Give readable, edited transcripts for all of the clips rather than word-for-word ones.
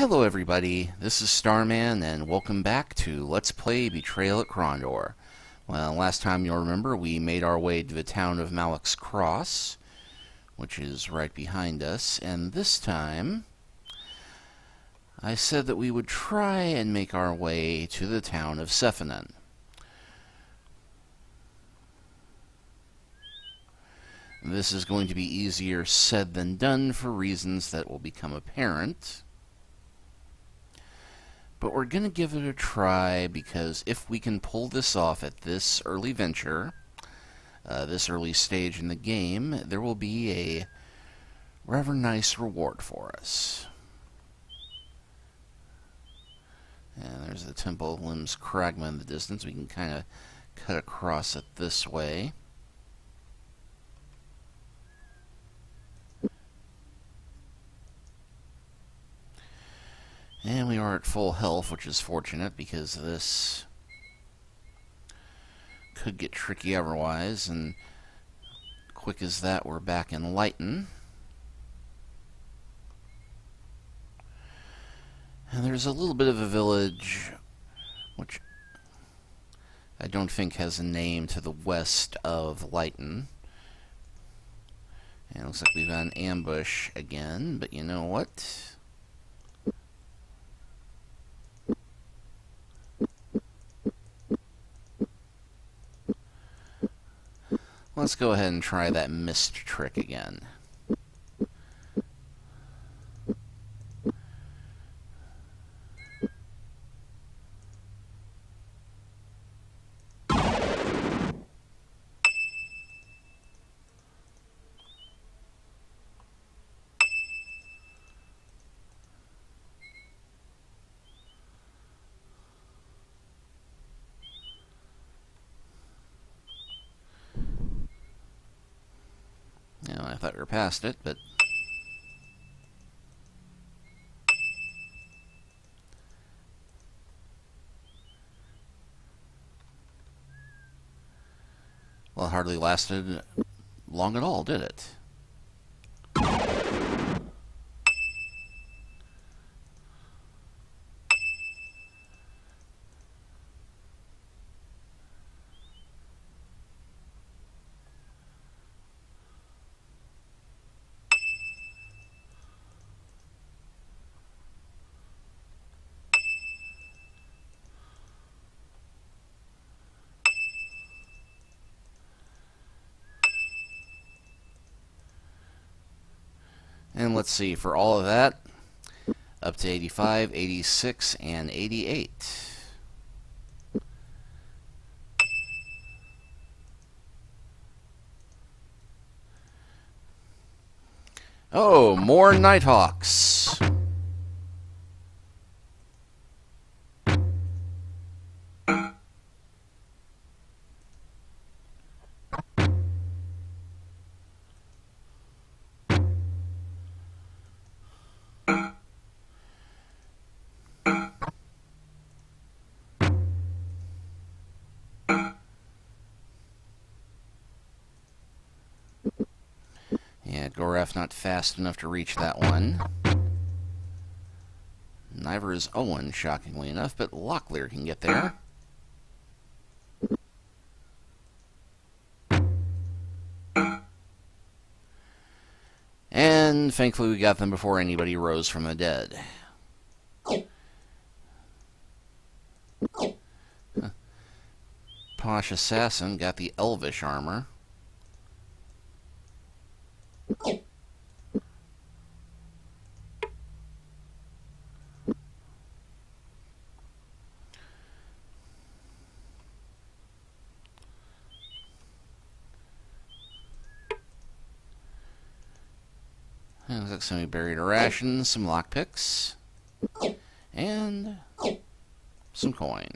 Hello everybody, this is Starman, and welcome back to Let's Play Betrayal at Krondor. Well, last time you'll remember we made our way to the town of Malek's Cross, which is right behind us, and this time I said that we would try and make our way to the town of Sethanon. This is going to be easier said than done for reasons that will become apparent. But we're going to give it a try because if we can pull this off at this early venture, this early stage in the game, there will be a rather nice reward for us. And there's the Temple of Limbs Cragma in the distance. We can kind of cut across it this way. And we are at full health, which is fortunate because this could get tricky otherwise. And quick as that, we're back in Lighten. And there's a little bit of a village, which I don't think has a name, to the west of Lighten. And it looks like we've got an ambush again, but you know what? Let's go ahead and try that mist trick again. I thought we were past it, but well, it hardly lasted long at all, did it? And let's see, for all of that, up to 85, 86, and 88. Oh, more Nighthawks! Yeah, Goref not fast enough to reach that one. Neither is Owen, shockingly enough, but Locklear can get there. And thankfully we got them before anybody rose from the dead. Posh Assassin got the Elvish armor. And looks like somebody buried a ration, some lockpicks, and some coin.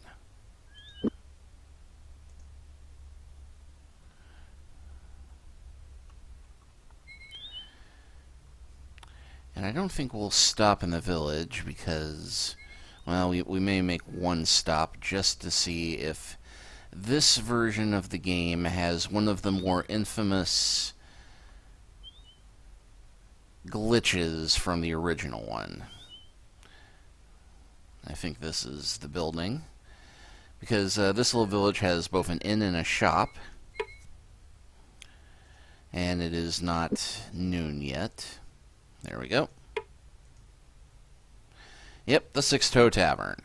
And I don't think we'll stop in the village because, well, we may make one stop just to see if this version of the game has one of the more infamous glitches from the original one. I think this is the building, because this little village has both an inn and a shop, and it is not noon yet. There we go. Yep, the Six Toe Tavern.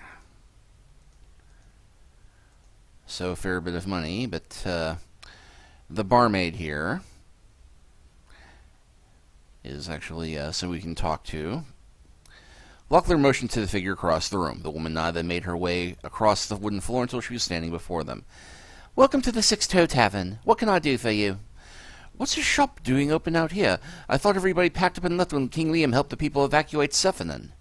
So a fair bit of money, but the barmaid here is actually so we can talk to. Locklear motioned to the figure across the room. The woman nodded and made her way across the wooden floor until she was standing before them. "Welcome to the Six Toe Tavern. What can I do for you?" "What's your shop doing open out here? I thought everybody packed up and left when King Liam helped the people evacuate Sethanon."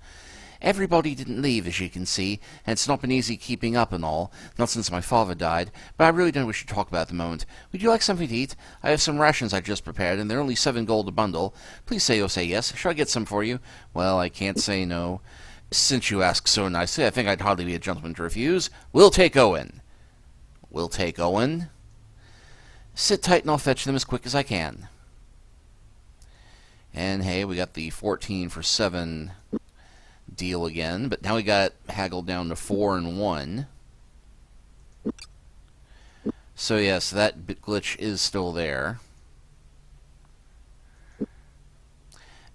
"Everybody didn't leave, as you can see, and it's not been easy keeping up and all, not since my father died, but I really don't wish to talk about it at the moment. Would you like something to eat? I have some rations I just prepared, and they're only 7 gold a bundle. Please say you'll say yes. Shall I get some for you?" "Well, I can't say no. Since you ask so nicely, I think I'd hardly be a gentleman to refuse. We'll take Owen." "We'll take Owen?" "Sit tight and I'll fetch them as quick as I can." And hey, we got the 14 for 7 deal again, but now we got it haggled down to 4 and 1. So yes, that glitch is still there.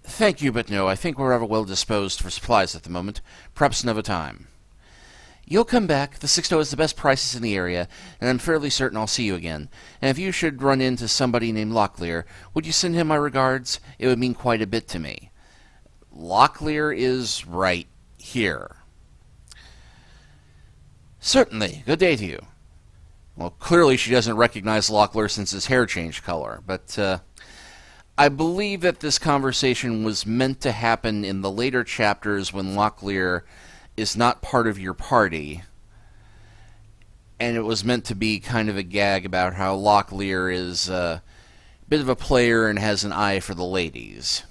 "Thank you, but no. I think we're rather well disposed for supplies at the moment. Perhaps another time." "You'll come back. The Six Toe has the best prices in the area, and I'm fairly certain I'll see you again. And if you should run into somebody named Locklear, would you send him my regards? It would mean quite a bit to me." Locklear is right here. "Certainly. Good day to you." Well, clearly she doesn't recognize Locklear since his hair changed color, but I believe that this conversation was meant to happen in the later chapters when Locklear is not part of your party, and it was meant to be kind of a gag about how Locklear is a bit of a player and has an eye for the ladies.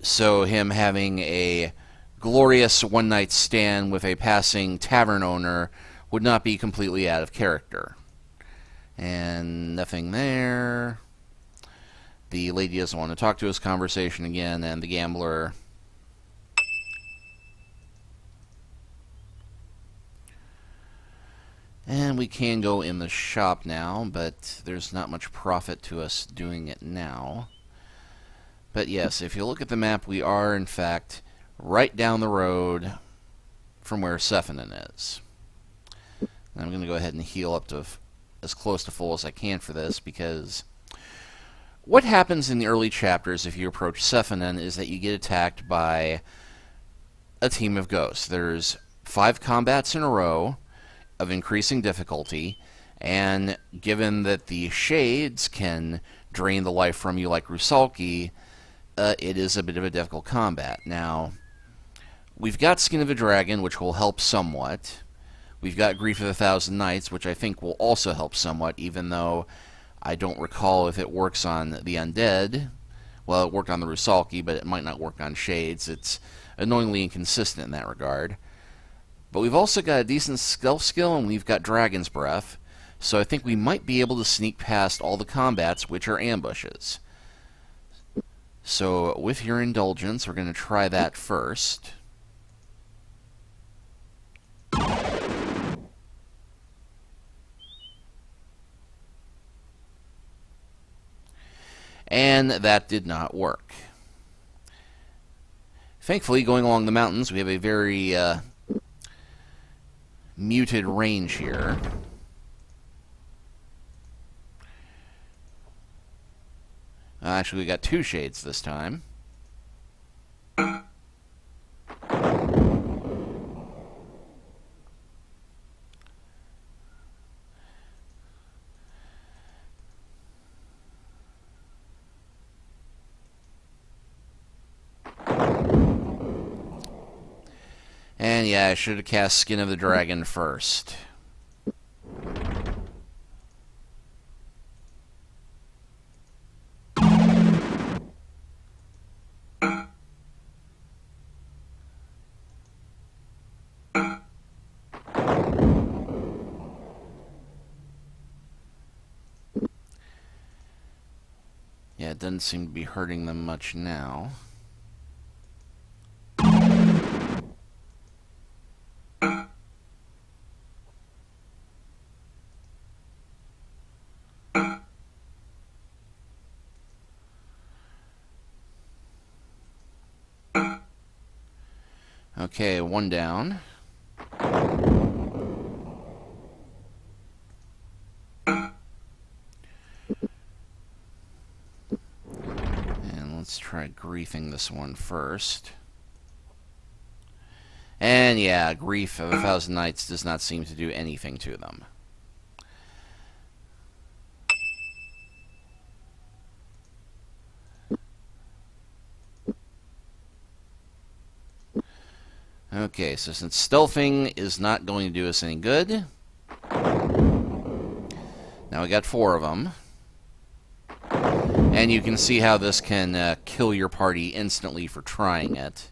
So him having a glorious one-night stand with a passing tavern owner would not be completely out of character. And nothing there. The lady doesn't want to talk to us. Conversation again, and the gambler. And we can go in the shop now, but there's not much profit to us doing it now. But yes, if you look at the map, we are, in fact, right down the road from where Sethanon is. And I'm going to go ahead and heal up to as close to full as I can for this, because what happens in the early chapters if you approach Sethanon is that you get attacked by a team of ghosts. There's 5 combats in a row of increasing difficulty, and given that the shades can drain the life from you like Rusalki, it is a bit of a difficult combat. Now, we've got Skin of a Dragon, which will help somewhat. We've got Grief of 1,000 Nights, which I think will also help somewhat, even though I don't recall if it works on the undead. Well, it worked on the Rusalki, but it might not work on shades. It's annoyingly inconsistent in that regard. But we've also got a decent stealth skill, and we've got Dragon's Breath, so I think we might be able to sneak past all the combats, which are ambushes. So, with your indulgence, we're going to try that first. And that did not work. Thankfully, going along the mountains, we have a very muted range here. Actually, we got 2 shades this time. And yeah, I should have cast Skin of the Dragon first. Yeah, it doesn't seem to be hurting them much now. Okay, one down. And let's try griefing this one first. And yeah, grief of 1,000 Nights does not seem to do anything to them. Okay, so since stealthing is not going to do us any good, now we got 4 of them. And you can see how this can kill your party instantly for trying it.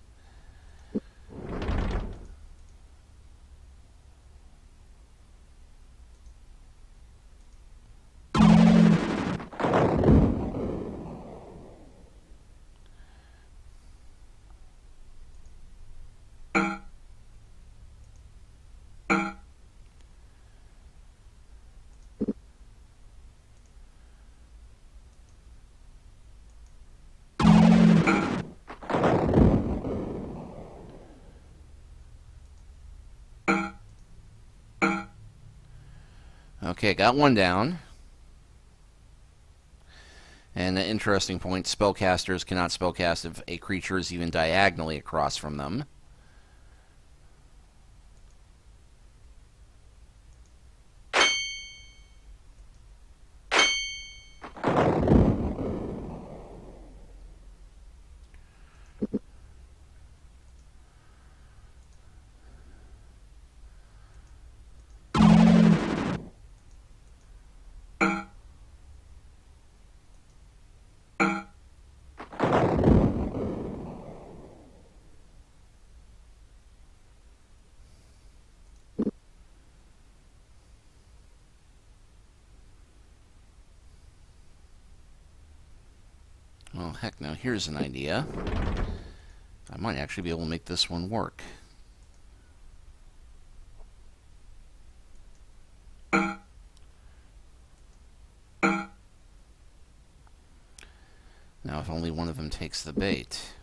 Okay, got one down. And an interesting point, spellcasters cannot spellcast if a creature is even diagonally across from them. Well, heck, now here's an idea. I might actually be able to make this one work. Now, if only one of them takes the bait.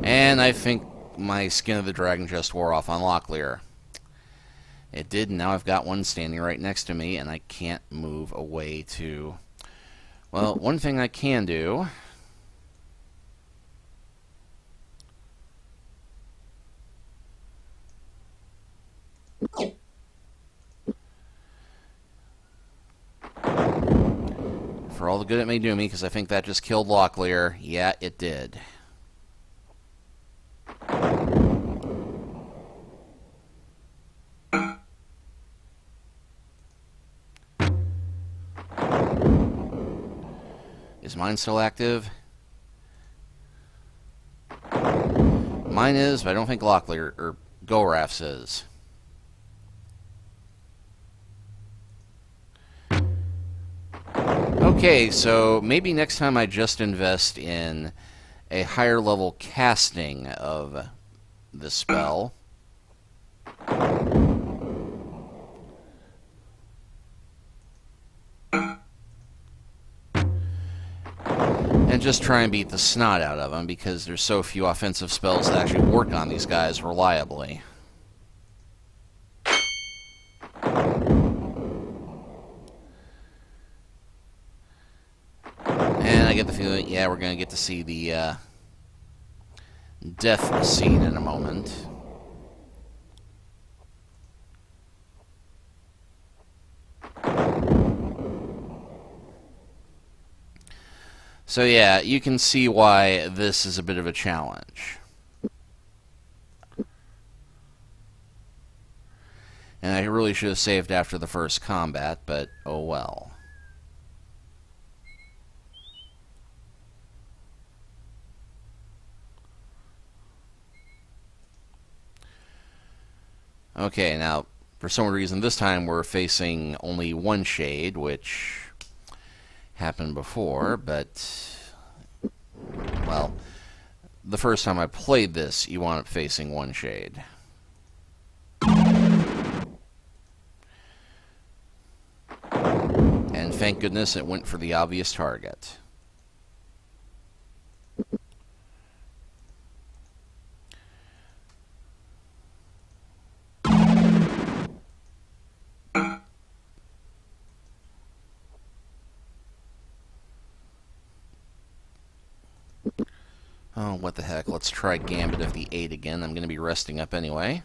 And I think my Skin of the Dragon just wore off on Locklear. It did, and now I've got one standing right next to me, and I can't move away to... Well, one thing I can do... For all the good it may do me, because I think that just killed Locklear. Yeah, it did. Is mine still active? Mine is, but I don't think Locklear or Goraf's is. Okay, so maybe next time I just invest in a higher level casting of the spell. And just try and beat the snot out of them, because there's so few offensive spells that actually work on these guys reliably. And I get the feeling, yeah, we're going to get to see the death scene in a moment. So yeah, you can see why this is a bit of a challenge. And I really should have saved after the first combat, but oh well. Okay, now, for some reason this time we're facing only one shade, which happened before, but, well, the first time I played this, you wound up facing one shade. And thank goodness it went for the obvious target. Oh, what the heck. Let's try Gambit of the 8 again. I'm going to be resting up anyway.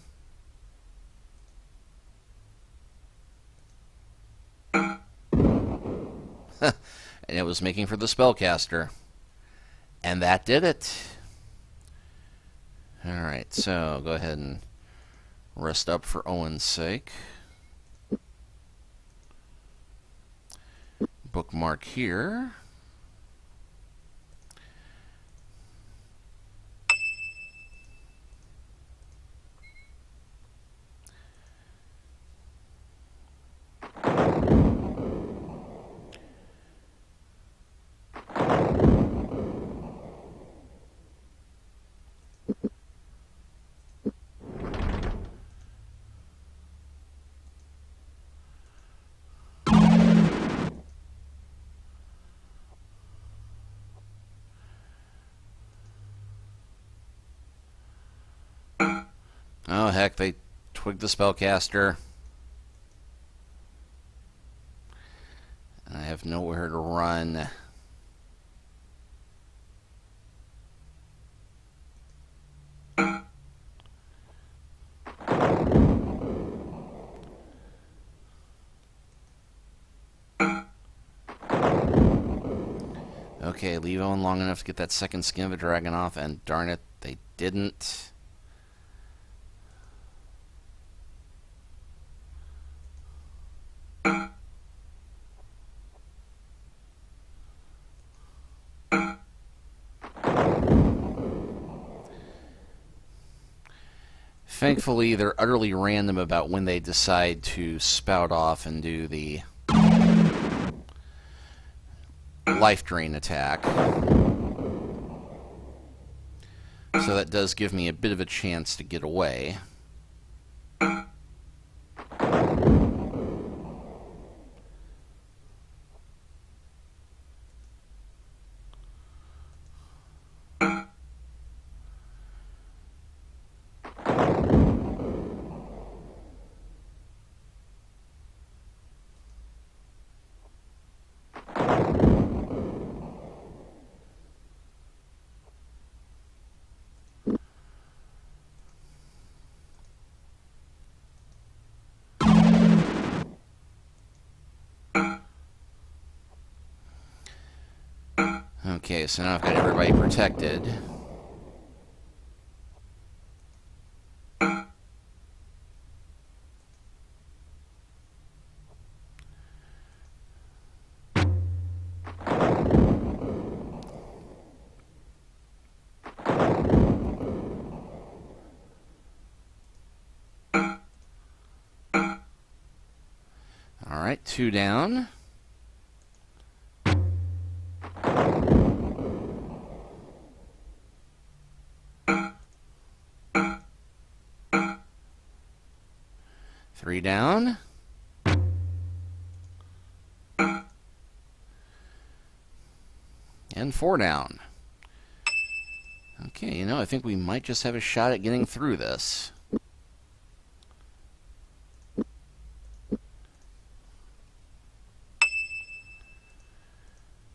And it was making for the spellcaster. And that did it. Alright, so go ahead and rest up for Owen's sake. Bookmark here. Oh, heck, they twigged the spellcaster. And I have nowhere to run. Okay, leave Owen long enough to get that second skin of a dragon off, and darn it, they didn't. Thankfully, they're utterly random about when they decide to spout off and do the life drain attack. So that does give me a bit of a chance to get away. Okay, so now I've got everybody protected. Alright, 2 down. Three down. And 4 down. Okay, you know, I think we might just have a shot at getting through this.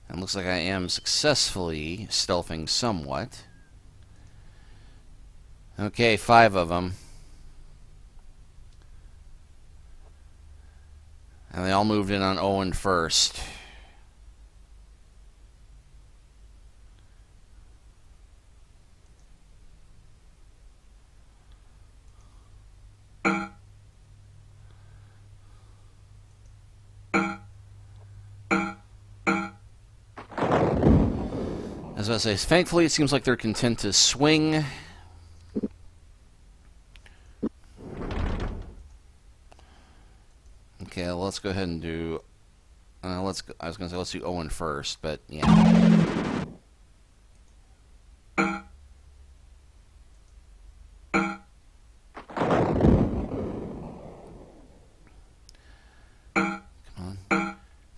And looks like I am successfully stealthing somewhat. Okay, 5 of them. And they all moved in on Owen first. As I say, thankfully it seems like they're content to swing. Okay, well, let's go ahead and do. I was gonna say let's do Owen first, but yeah.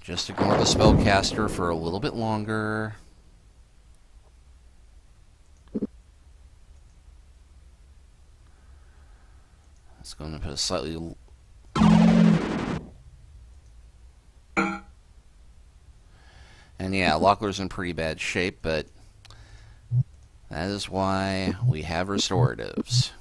Just ignore the spellcaster for a little bit longer. It's going to put a slightly... And yeah, Locklear's in pretty bad shape, but that is why we have restoratives.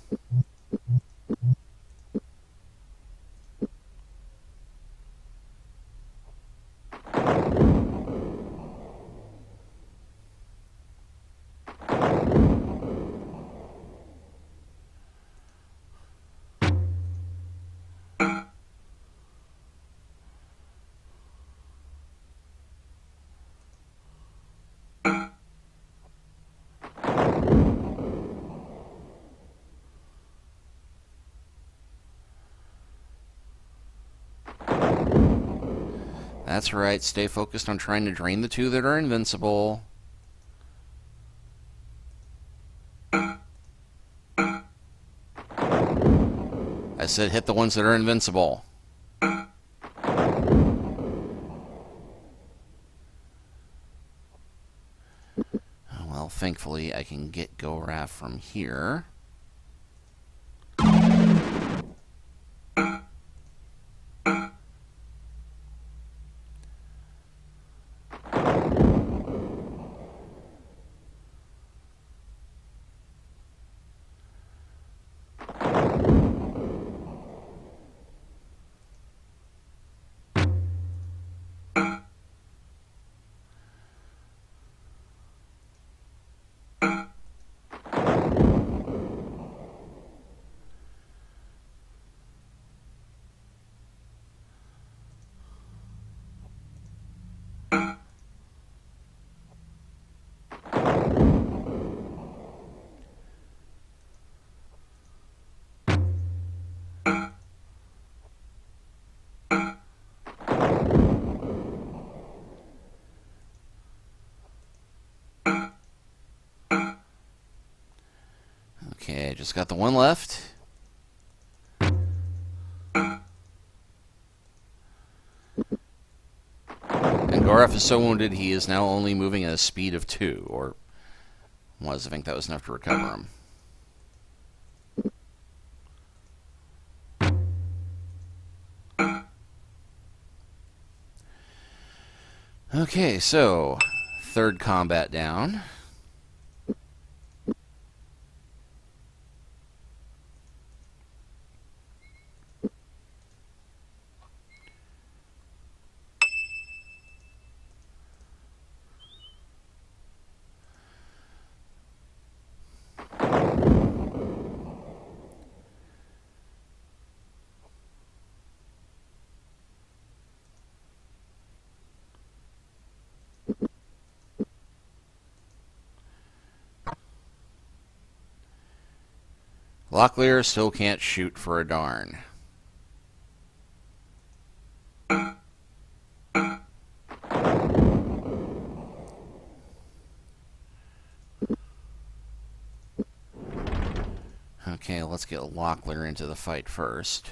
That's right, stay focused on trying to drain the two that are invincible. I said hit the ones that are invincible. Well, thankfully I can get Goraf from here. Okay, just got the one left. And Goraf is so wounded he is now only moving at a speed of 2, or was. I think that was enough to recover him. Okay, so third combat down. Locklear still can't shoot for a darn. Okay, let's get Locklear into the fight first.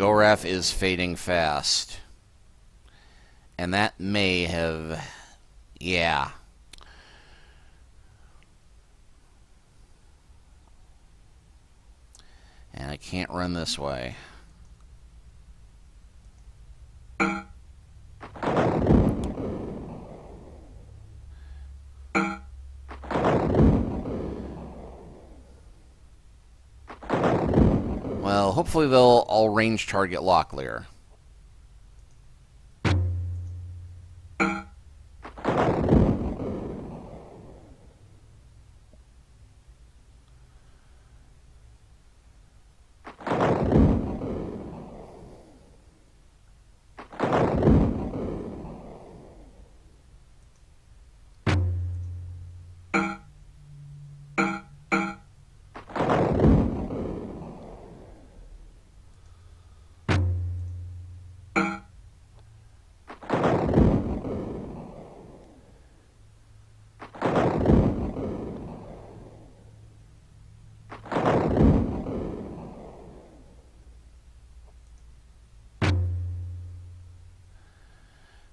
Goraf is fading fast. And that may have... yeah. And I can't run this way. Well, hopefully they'll all range target Locklear.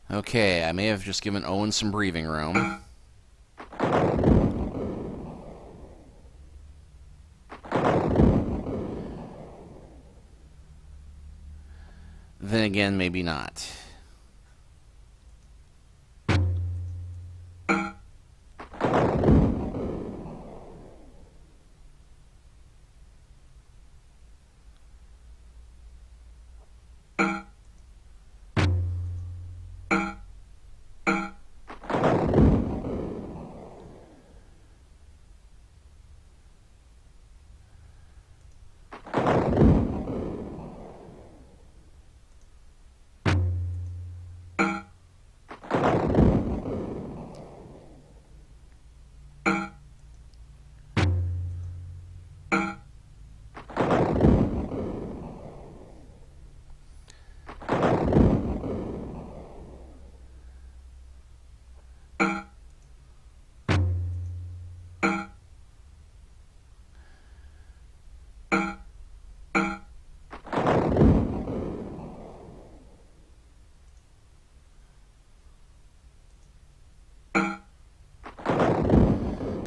Okay, I may have just given Owen some breathing room. Then again, maybe not.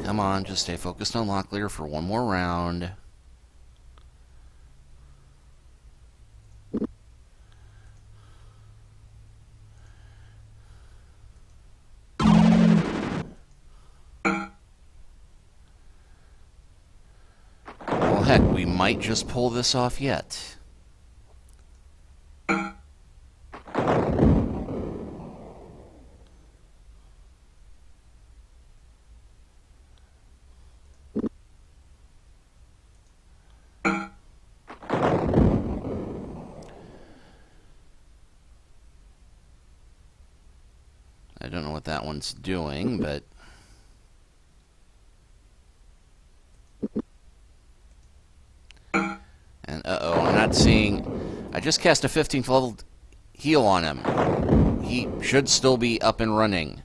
Come on, just stay focused on Locklear for one more round. Well, heck, we might just pull this off yet. I don't know what that one's doing, but... And, uh-oh, I'm not seeing... I just cast a 15th level heal on him. He should still be up and running.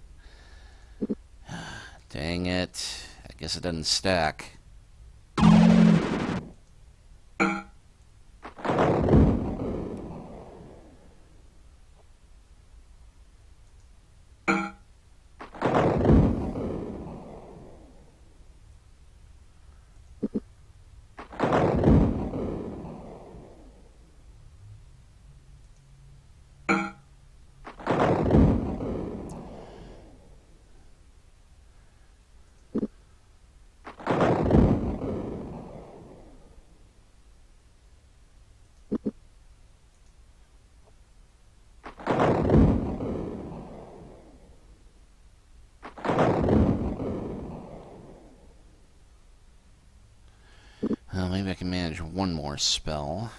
Dang it. I guess it doesn't stack. Maybe I can manage one more spell.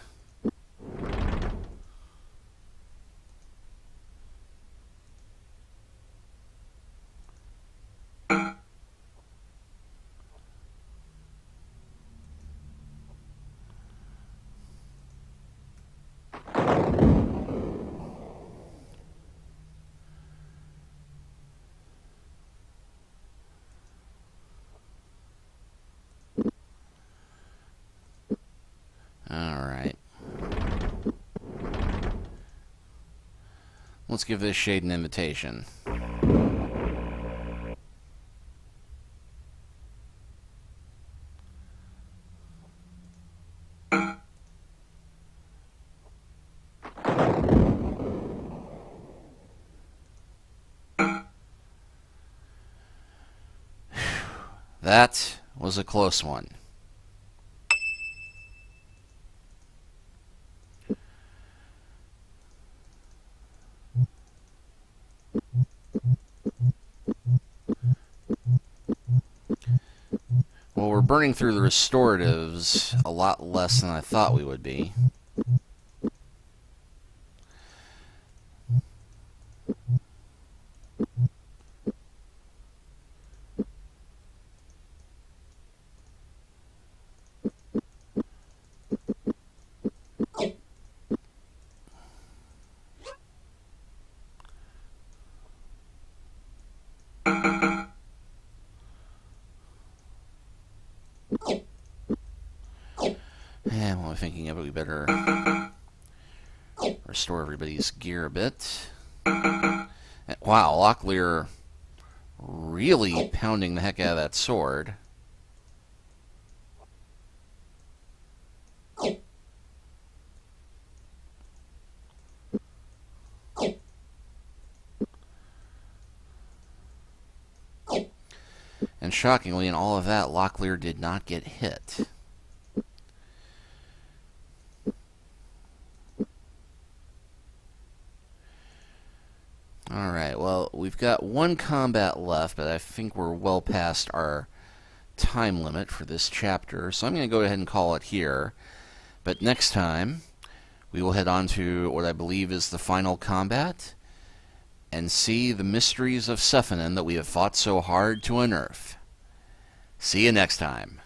Alright. Let's give this shade an invitation. That was a close one. Well, we're burning through the restoratives a lot less than I thought we would be. And while I'm thinking of it, we better restore everybody's gear a bit. Wow, Locklear really pounding the heck out of that sword. And shockingly, in all of that, Locklear did not get hit. Alright, well, we've got one combat left, but I think we're well past our time limit for this chapter, so I'm going to go ahead and call it here. But next time, we will head on to what I believe is the final combat, and see the mysteries of Sethanon that we have fought so hard to unearth. See you next time.